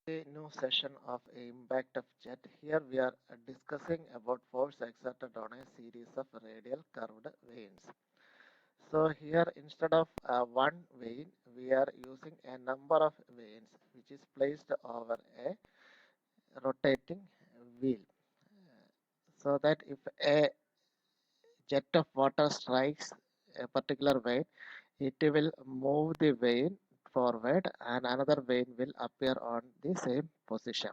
A new session of Impact of Jet. Here we are discussing about force exerted on a series of radial curved vanes. So here instead of one vane, we are using a number of vanes which is placed over a rotating wheel. So that if a jet of water strikes a particular vane, it will move the vane forward and another vane will appear on the same position,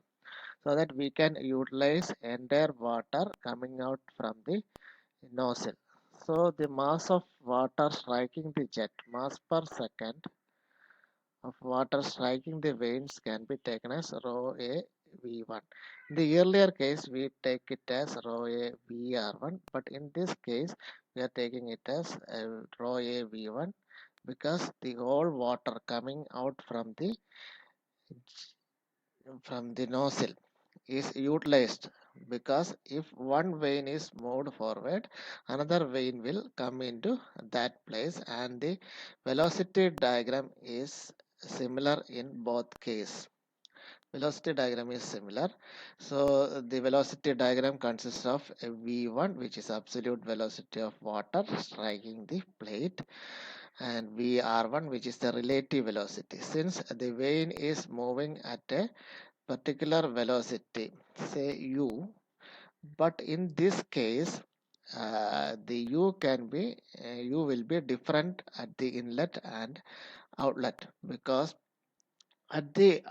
so that we can utilize entire water coming out from the nozzle. So the mass of water striking the jet, mass per second of water striking the vanes, can be taken as rho A V1. In the earlier case, we take it as rho A VR1, but in this case, we are taking it as rho A V1 because the whole water coming out from the nozzle is utilized, because if one vein is moved forward, another vein will come into that place, and the velocity diagram is similar in both cases. Velocity diagram is similar. So the velocity diagram consists of a v1, which is absolute velocity of water striking the plate, and vr1, which is the relative velocity. Since the vein is moving at a particular velocity, say u, but in this case the u will be different at the inlet and outlet, because at the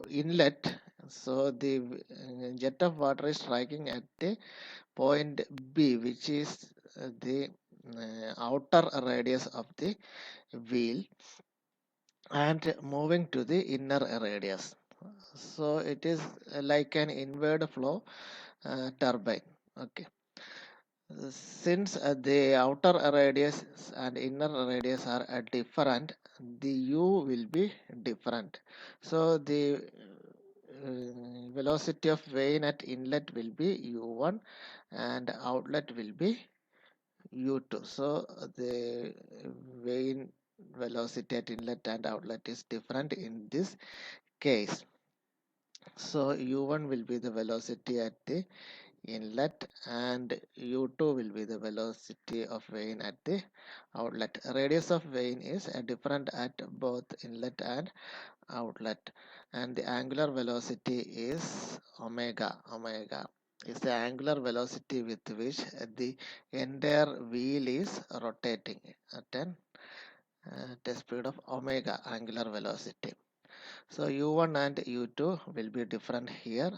inlet, so the jet of water is striking at the point B, which is the outer radius of the wheel, and moving to the inner radius. So it is like an inward flow turbine. Okay. Since the outer radius and inner radius are different, the u will be different. So the velocity of vane at inlet will be u1 and outlet will be u2. So the vane velocity at inlet and outlet is different in this case. So u1 will be the velocity at the inlet, and u2 will be the velocity of vane at the outlet. Radius of vane is different at both inlet and outlet, and the angular velocity is omega is the angular velocity with which the entire wheel is rotating at a speed of omega angular velocity. So u1 and u2 will be different here,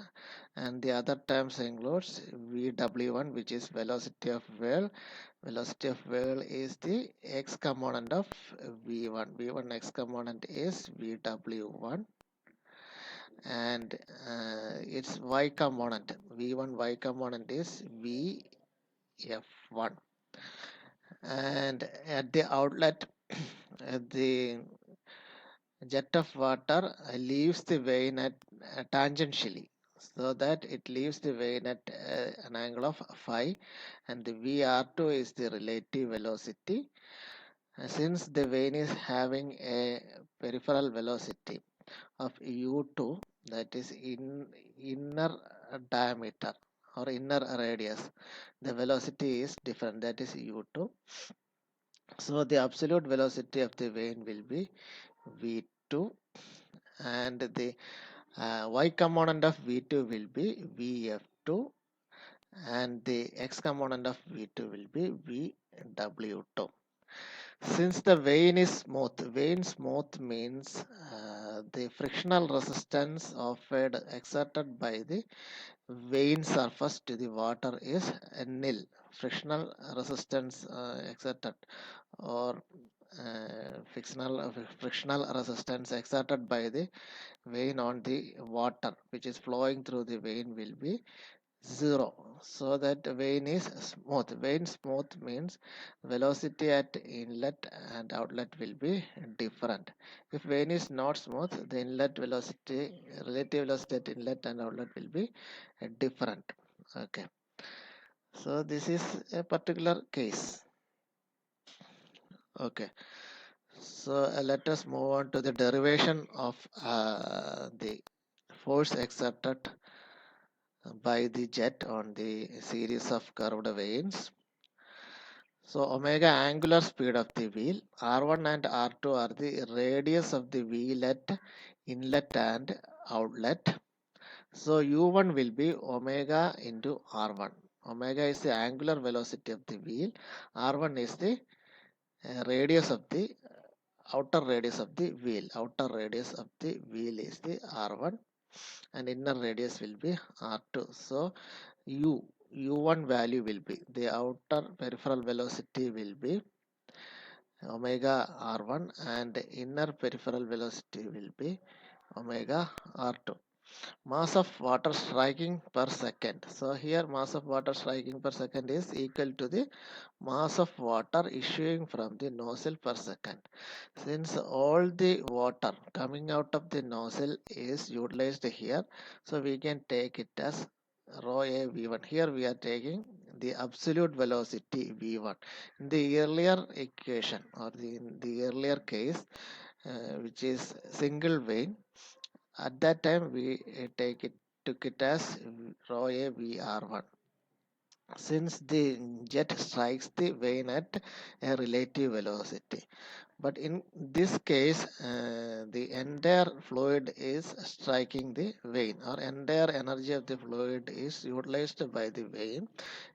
and the other terms includes vw1, which is velocity of whirl. Velocity of whirl is the x component of v1. v1 x component is vw1, and its y component, v1 y component is vf1. And at the outlet, the jet of water leaves the vein at tangentially, so that it leaves the vein at an angle of phi, and the vr2 is the relative velocity. Since the vein is having a peripheral velocity of u2, that is in inner diameter or inner radius, the velocity is different, that is u2. So the absolute velocity of the vein will be v2, and the y component of v2 will be vf2, and the x component of v2 will be vw2. Since the vein smooth means the frictional resistance exerted by the vein surface to the water is nil. Frictional resistance exerted, or frictional resistance exerted by the vein on the water which is flowing through the vein will be zero. So that vein is smooth. Vein smooth means velocity at inlet and outlet will be different. If vein is not smooth, the inlet velocity, relative velocity at inlet and outlet will be different. Okay, so this is a particular case. Okay, so let us move on to the derivation of the force exerted by the jet on the series of curved vanes. So omega angular speed of the wheel, R1 and R2 are the radius of the wheel at inlet and outlet. So U1 will be omega into R1. Omega is the angular velocity of the wheel. R1 is the radius of the outer radius of the wheel. Outer radius of the wheel is the R1 and inner radius will be R2. So U1 value will be the outer peripheral velocity will be omega R1 and inner peripheral velocity will be omega R2. Mass of water striking per second. So here mass of water striking per second is equal to the mass of water issuing from the nozzle per second. Since all the water coming out of the nozzle is utilized here, so we can take it as rho a v1. Here we are taking the absolute velocity v1. In the earlier equation or in the earlier case, which is single vane, at that time we took it as rho a vr1, since the jet strikes the vane at a relative velocity. But in this case, the entire fluid is striking the vane, or entire energy of the fluid is utilized by the vane.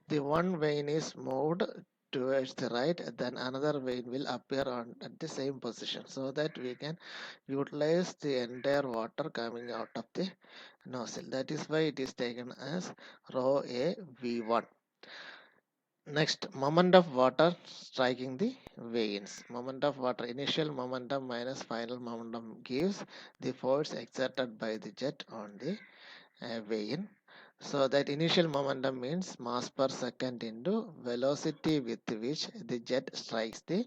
The one vane is moved towards the right, then another vane will appear at the same position, so that we can utilize the entire water coming out of the nozzle. That is why it is taken as rho a v1. Next, moment of water striking the vanes. Moment of water, initial momentum minus final momentum gives the force exerted by the jet on the vane. So that initial momentum means mass per second into velocity with which the jet strikes the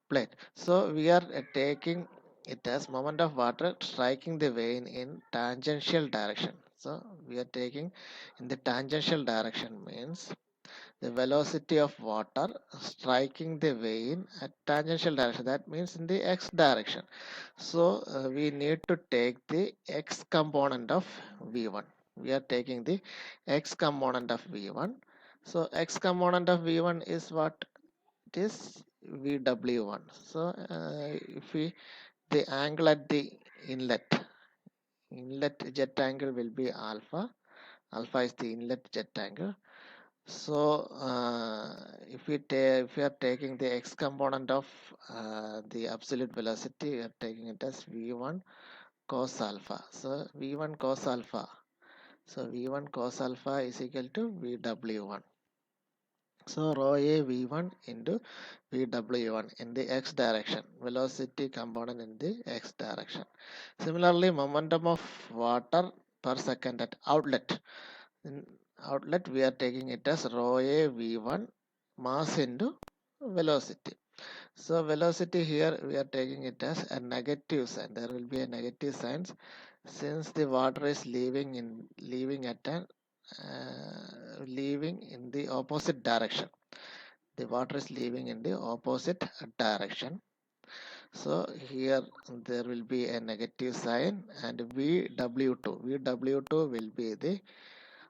plate. So we are taking it as moment of water striking the vane in tangential direction. So we are taking in the tangential direction means the velocity of water striking the vane at tangential direction, that means in the x direction. So we need to take the x component of v1. We are taking the x component of v1. So x component of v1 is what it is, vw1. So if we the angle at the inlet jet angle will be alpha. Alpha is the inlet jet angle. So if we are taking the x component of the absolute velocity, we are taking it as v1 cos alpha. So v1 cos alpha. So v1 cos alpha is equal to vw1. So rho a v1 into vw1 in the x direction, velocity component in the x direction. Similarly, momentum of water per second at outlet. In outlet, we are taking it as rho a v1 mass into velocity. So velocity here we are taking it as a negative sign. There will be a negative sign since the water is leaving in the opposite direction. The water is leaving in the opposite direction. So here there will be a negative sign, and vw2 will be the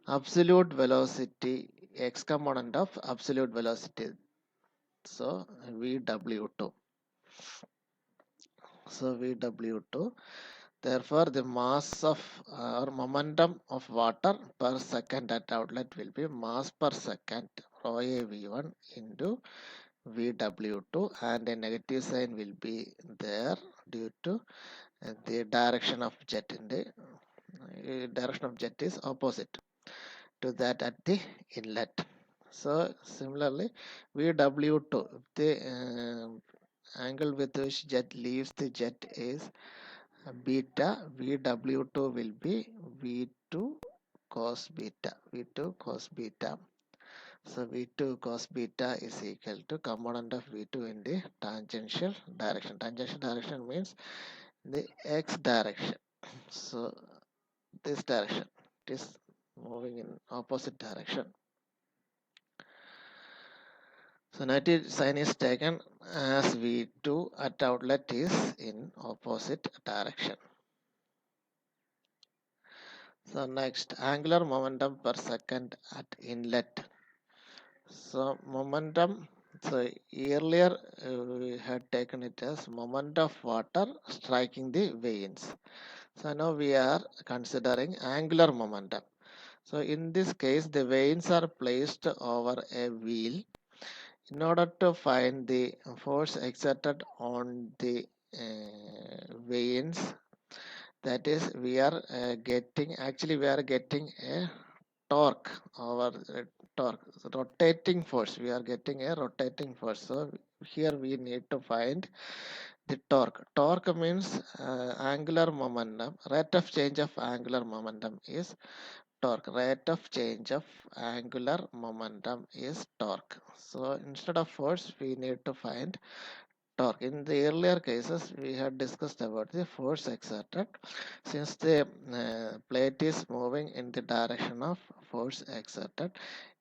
absolute velocity, x component of absolute velocity. So vw2. So vw2. Therefore, the mass of or momentum of water per second at outlet will be mass per second rho a v1 into vw2, and a negative sign will be there due to the direction of jet in the direction of jet is opposite to that at the inlet. So similarly, vw2, the angle with which jet leaves the jet is beta, vw2 will be v2 cos beta, v2 cos beta. So v2 cos beta is equal to component of v2 in the tangential direction. Tangential direction means the x direction. So this direction, it is moving in opposite direction. So negative sign is taken as v2 at outlet is in opposite direction. So next, angular momentum per second at inlet. So momentum, so earlier we had taken it as moment of water striking the vanes. So now we are considering angular momentum. So in this case, the vanes are placed over a wheel. In order to find the force exerted on the vanes, that is, we are getting a torque over torque, rotating force. We are getting a rotating force. So here we need to find the torque. Torque means angular momentum. Rate of change of angular momentum is torque. Rate of change of angular momentum is torque. So instead of force, we need to find torque. In the earlier cases, we had discussed about the force exerted. Since the plate is moving in the direction of force exerted,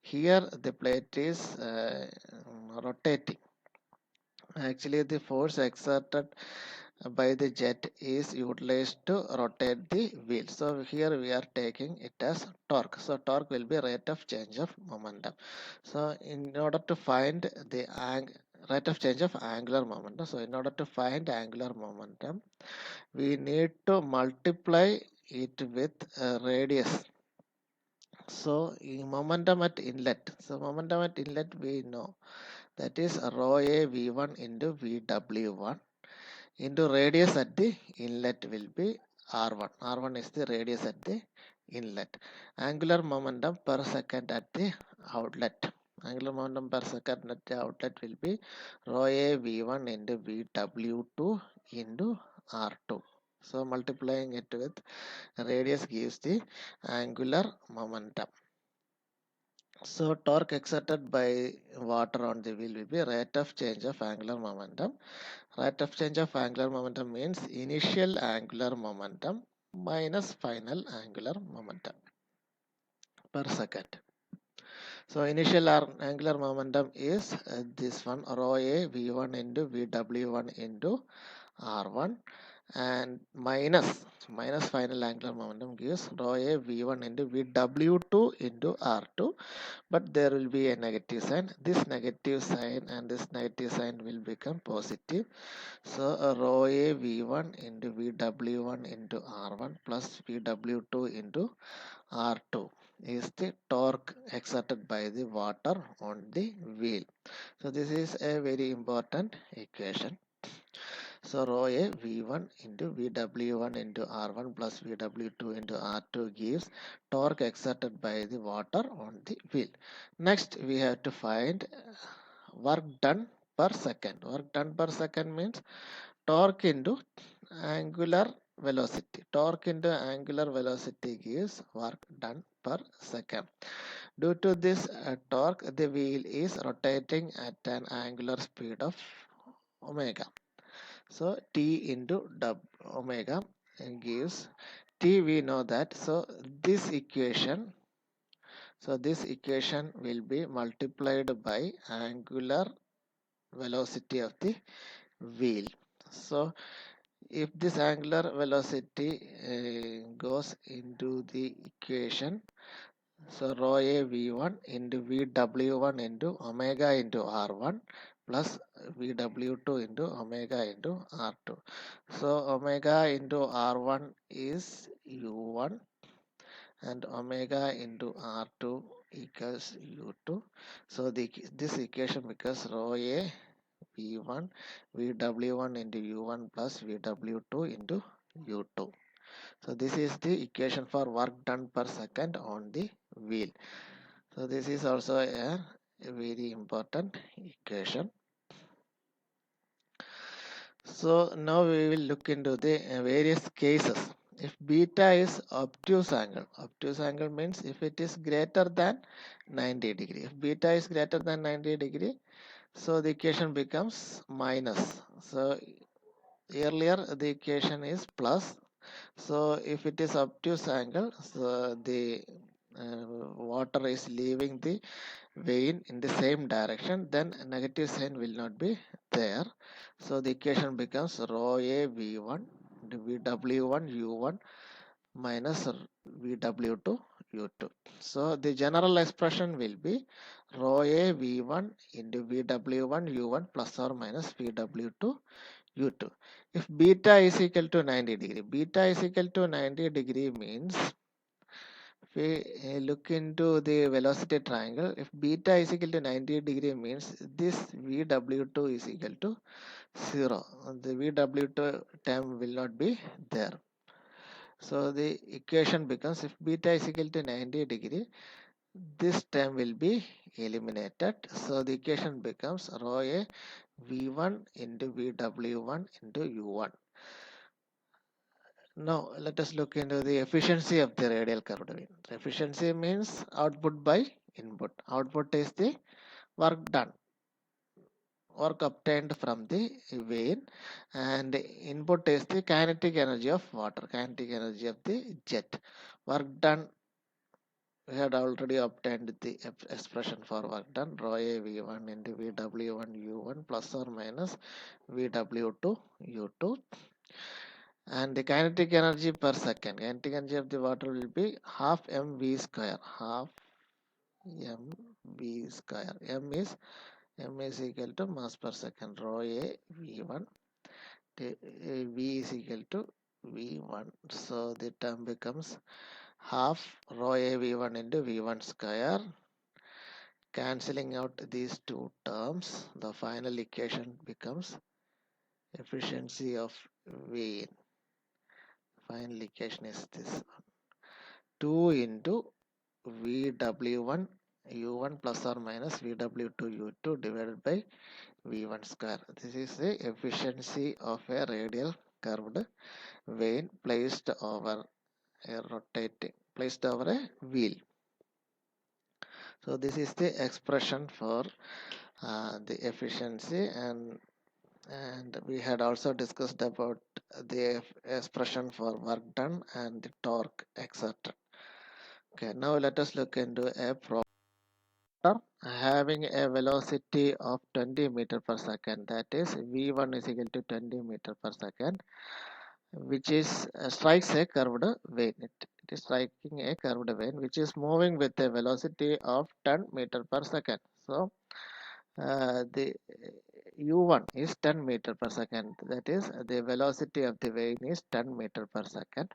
here the plate is rotating. Actually, the force exerted by the jet is utilized to rotate the wheel. So here we are taking it as torque. So torque will be rate of change of momentum. So in order to find the rate of change of angular momentum, so in order to find angular momentum, we need to multiply it with radius. So in momentum at inlet, so momentum at inlet we know that is rho a v1 into vw1 into radius at the inlet will be r1. R1 is the radius at the inlet. Angular momentum per second at the outlet. Angular momentum per second at the outlet will be rho a v1 into vw2 into r2. So multiplying it with radius gives the angular momentum. So torque exerted by water on the wheel will be rate of change of angular momentum. Rate of change of angular momentum means initial angular momentum minus final angular momentum per second. So initial angular momentum is this one rho a v1 into vw1 into r1 and minus final angular momentum gives rho a v1 into vw2 into r2, but there will be a negative sign. This negative sign and this negative sign will become positive. So rho a v1 into vw1 into r1 plus vw2 into r2 is the torque exerted by the water on the wheel. So this is a very important equation. So rho a v1 into vw1 into r1 plus vw2 into r2 gives torque exerted by the water on the wheel. Next we have to find work done per second. Work done per second means torque into angular velocity. Torque into angular velocity gives work done per second. Due to this torque, the wheel is rotating at an angular speed of omega. So T into omega gives T, we know that. So this equation, this equation will be multiplied by angular velocity of the wheel. So if this angular velocity goes into the equation, so rho a v1 into vw1 into omega into r1 plus vw2 into omega into r2. So omega into r1 is u1 and omega into r2 equals u2. So this equation becomes rho a v1 vw1 into u1 plus vw2 into u2. So this is the equation for work done per second on the wheel. So this is also a very important equation. So now we will look into the various cases. If beta is obtuse angle means if it is greater than 90 degree. If beta is greater than 90 degree, so the equation becomes minus. So earlier the equation is plus. So if it is obtuse angle, so the water is leaving the vane in the same direction, then negative sign will not be there. So the equation becomes rho a v1 vw1 u1 minus VW2 U2. So the general expression will be rho A V1 into VW1 U1 plus or minus VW2 U2. If beta is equal to 90 degree, beta is equal to 90 degree means if we look into the velocity triangle, if beta is equal to 90 degree means this VW2 is equal to 0. The VW2 term will not be there. So the equation becomes, if beta is equal to 90 degree, this term will be eliminated. So the equation becomes rho A V1 into VW1 into U1. Now let us look into the efficiency of the radial curved vane. Efficiency means output by input. Output is the work done, work obtained from the vane, and input is the kinetic energy of water, kinetic energy of the jet. Work done, we had already obtained the expression for work done, rho A V1 into VW1 U1 plus or minus VW2 U2. And the kinetic energy per second, kinetic energy of the water will be half mv square, half mv square. M is equal to mass per second, rho A V1, V is equal to V1. So the term becomes half rho A V1 into V1 square. Cancelling out these two terms, the final equation becomes efficiency of vane. Final equation is this one. 2 into VW1 U1 plus or minus VW2 U2 divided by V1 square. This is the efficiency of a radial curved vane placed over a wheel. So this is the expression for the efficiency, and we had also discussed about the expression for work done and the torque, etc. Okay, now let us look into a problem having a velocity of 20 meter per second, that is v1 is equal to 20 meter per second, which is strikes a curved vane. It is striking a curved vane which is moving with a velocity of 10 meter per second. So the u1 is 10 meter per second, that is the velocity of the vane is 10 meter per second,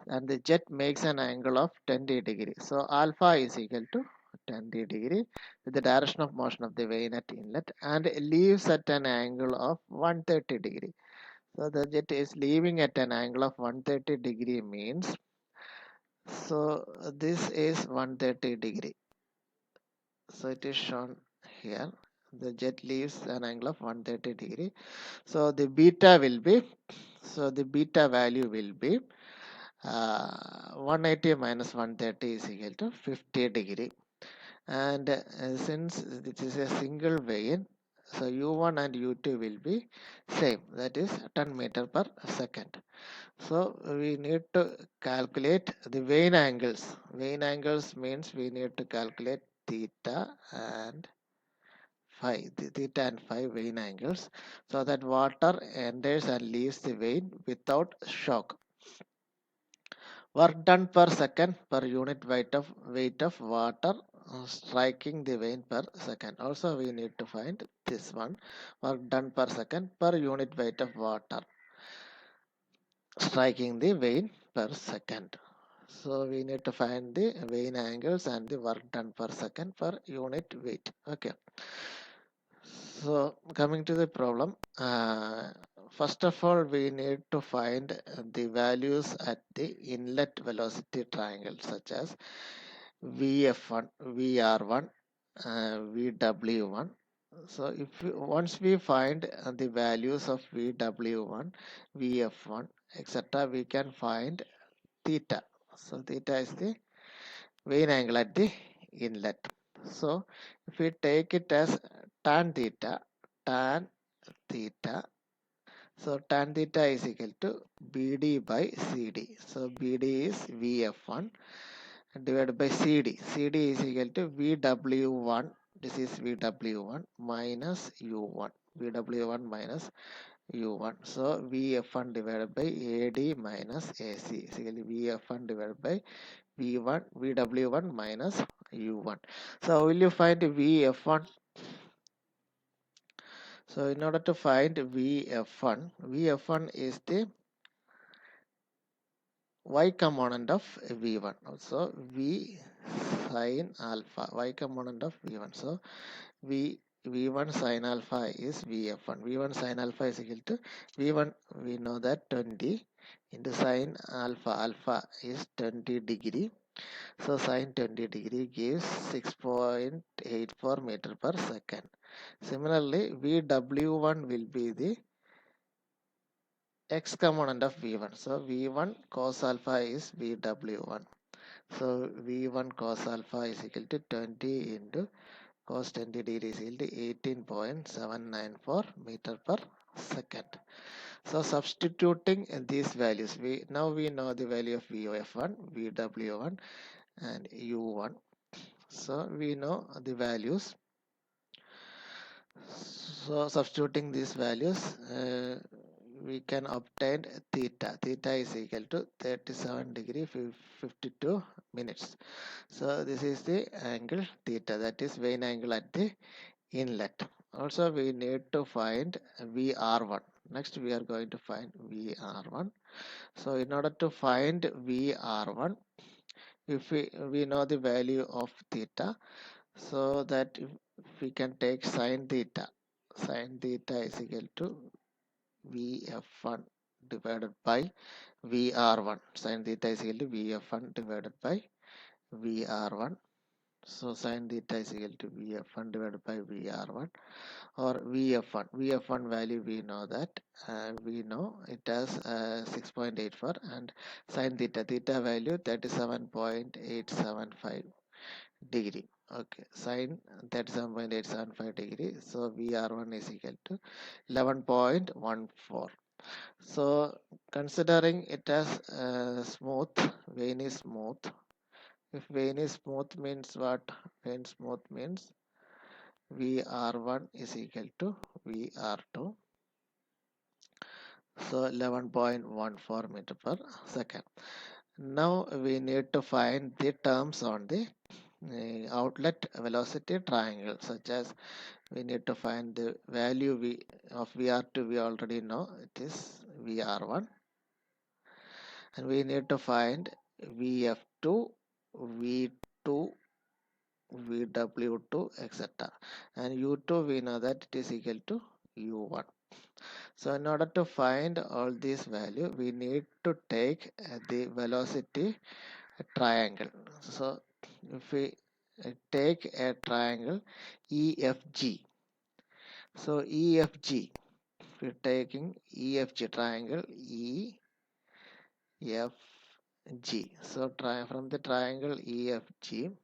and the jet makes an angle of 20 degree. So alpha is equal to 20 degree with the direction of motion of the vane at inlet, and leaves at an angle of 130 degree. So the jet is leaving at an angle of 130 degree means, so this is 130 degree. So it is shown here. The jet leaves an angle of 130 degree. So the beta will be, so the beta value will be 180 minus 130 is equal to 50 degree. And since this is a single vane, so u1 and u2 will be same, that is 10 meter per second. So we need to calculate the vane angles. Vane angles means we need to calculate theta and phi, the theta and phi vane angles, so that water enters and leaves the vane without shock. Work done per second per unit weight of water striking the vane per second. Also we need to find this one, work done per second per unit weight of water striking the vane per second. So we need to find the vane angles and the work done per second per unit weight. Okay. So coming to the problem, first of all we need to find the values at the inlet velocity triangle, such as VF1, VR1, VW1. So if once we find the values of VW1, VF1, etc., we can find theta. So theta is the vane angle at the inlet. So if we take it as tan theta, so tan theta is equal to BD by CD. So BD is VF1 divided by CD. CD is equal to VW1. This is VW1 minus U1. VW1 minus u1. So Vf1 divided by AD minus AC. Basically Vf1 divided by V1 Vw1 minus u1. So will you find Vf1? So in order to find Vf1 is the y component of V1. Also V sine alpha, y component of V1. So V1 sine alpha is Vf1. V1 sine alpha is equal to V1, we know that 20 into sine alpha. Alpha is 20 degree. So sine 20 degree gives 6.84 meter per second. Similarly, Vw1 will be the x component of V1. So V1 cos alpha is Vw1. So V1 cos alpha is equal to 20 into cos 20 degree is equal to 18.794 meter per second. So substituting these values, we know the value of Vf1, Vw1 and u1. So we know the values. So substituting these values, we can obtain theta. Theta is equal to 37 degree 52 minutes. So this is the angle theta, that is vane angle at the inlet. Also we need to find VR1. Next we are going to find VR1. So in order to find VR1, if we know the value of theta, so that if we can take sine theta. Sine theta is equal to Vf1 divided by VR1. Sine theta is equal to Vf1 divided by VR1. So sine theta is equal to Vf1 divided by VR1 or Vf1. Vf1 value we know that we know it as 6.84 and sine theta value 37.875 degree. Okay, sine 37.875 degree. So VR1 is equal to 11.14. So considering it as smooth, vein is smooth. If vein is smooth means what? Vein smooth means VR1 is equal to VR2. So 11.14 meter per second. Now we need to find the terms on the outlet velocity triangle, such as we need to find the value of VR2. We already know it is VR1, and we need to find VF2, V2, VW2, etc. And U2 we know that it is equal to U1. So in order to find all these value, we need to take the velocity triangle. So if we take a triangle EFG, so EFG, we're taking EFG triangle EFG. So try from the triangle EFG.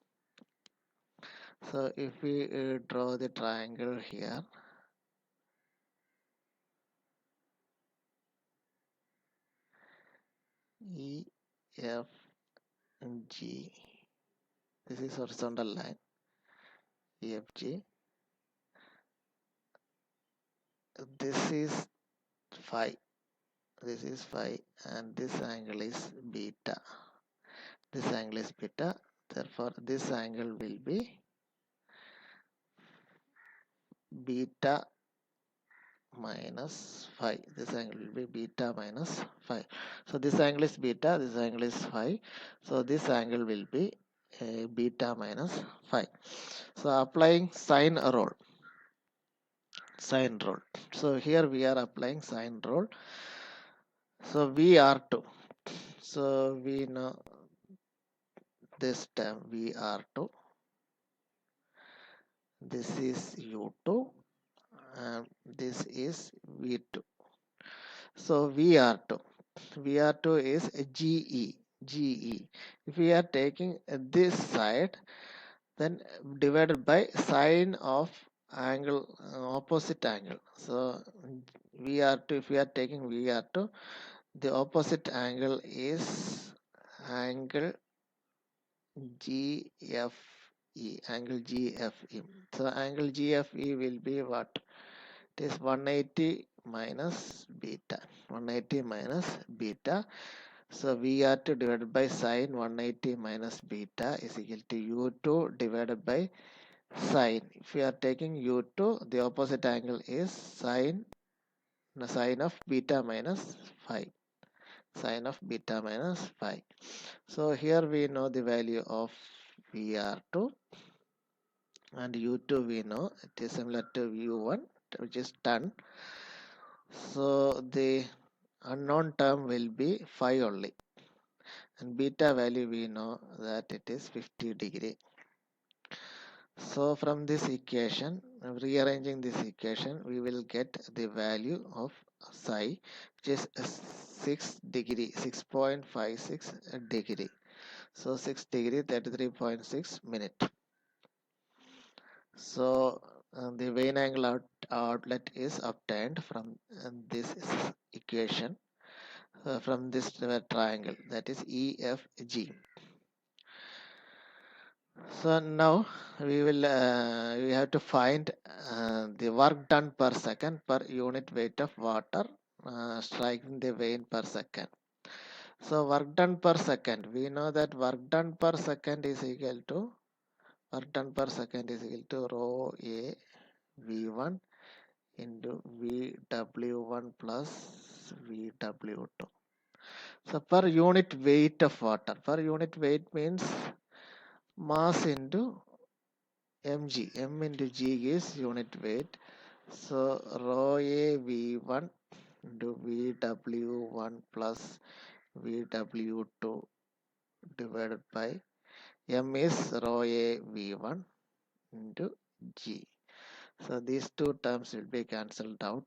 So if we draw the triangle here, EFG, this is horizontal line EFG. This is phi. This is phi, and this angle is beta. This angle is beta. Therefore, this angle will be beta minus phi. This angle will be beta minus phi. So this angle is beta, this angle is phi. So this angle will be beta minus phi. So applying sine rule. Sine rule. So here we are applying sine rule. So VR2. So we know this term VR2. This is U2 and this is V2. So VR2 is GE. If we are taking this side, then divided by sine of angle opposite angle. So VR2, if we are taking VR2, the opposite angle is angle GFE. Angle GFE. So angle GFE will be what? It is 180 minus beta. 180 minus beta. So VR2 divided by sine 180 minus beta is equal to U2 divided by sine. If we are taking U2, the opposite angle is sine of beta minus phi. Sine of beta minus phi. So here we know the value of VR2, and U2 we know it is similar to U1, which is 10. So the unknown term will be phi only, and beta value we know that it is 50 degree. So from this equation, rearranging this equation, we will get the value of psi, which is 6 degree, 6.56 degree. So 6 degree 33.6 minute. So the Vane angle outlet is obtained from this equation, from this triangle, that is EFG. So now we have to find the work done per second per unit weight of water striking the vane per second. So work done per second, we know that work done per second is equal to rho A V1 into VW1 plus VW2. So per unit weight of water, per unit weight means mass into mg, m into g is unit weight. So rho A V1 into VW1 plus VW2 divided by m is rho A V1 into g. So these two terms will be cancelled out.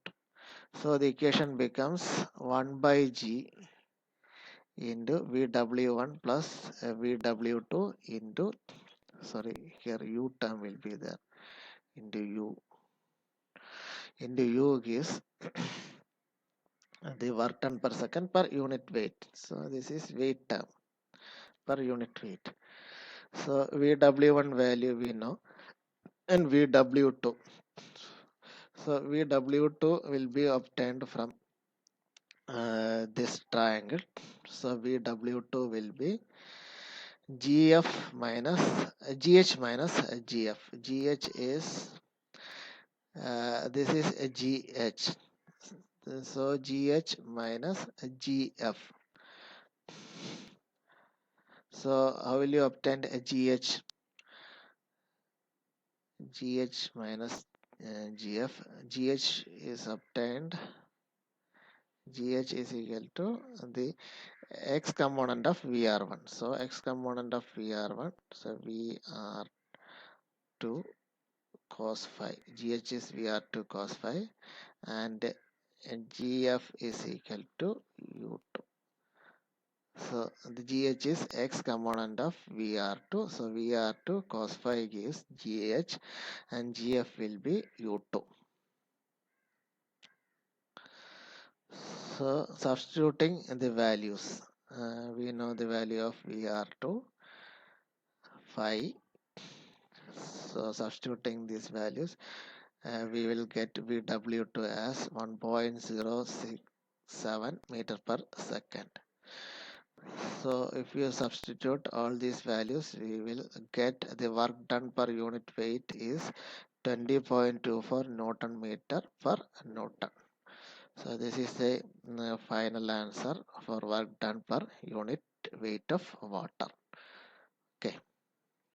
So the equation becomes 1 by g into VW1 plus VW2 into, sorry, here u term will be there, into u gives the work done per second per unit weight. So this is weight term per unit weight. So VW1 value we know, and VW2. So VW2 will be obtained from this triangle. So VW2 will be GF minus GH minus GF. GH is this is a GH. So GH minus GF. So how will you obtain a GH? GH minus GF. GH is obtained. GH is equal to the x component of VR1. So x component of VR1. So VR2 cos phi. GH is VR2 cos phi, and GF is equal to U2. So the GH is x component of VR2. So VR2 cos phi gives GH, and GF will be U2. So substituting the values, we know the value of VR2 phi. So substituting these values, we will get VW2 as 1.067 meter per second. So if you substitute all these values, we will get the work done per unit weight is 20.24 Newton meter per Newton. So this is the final answer for work done per unit weight of water.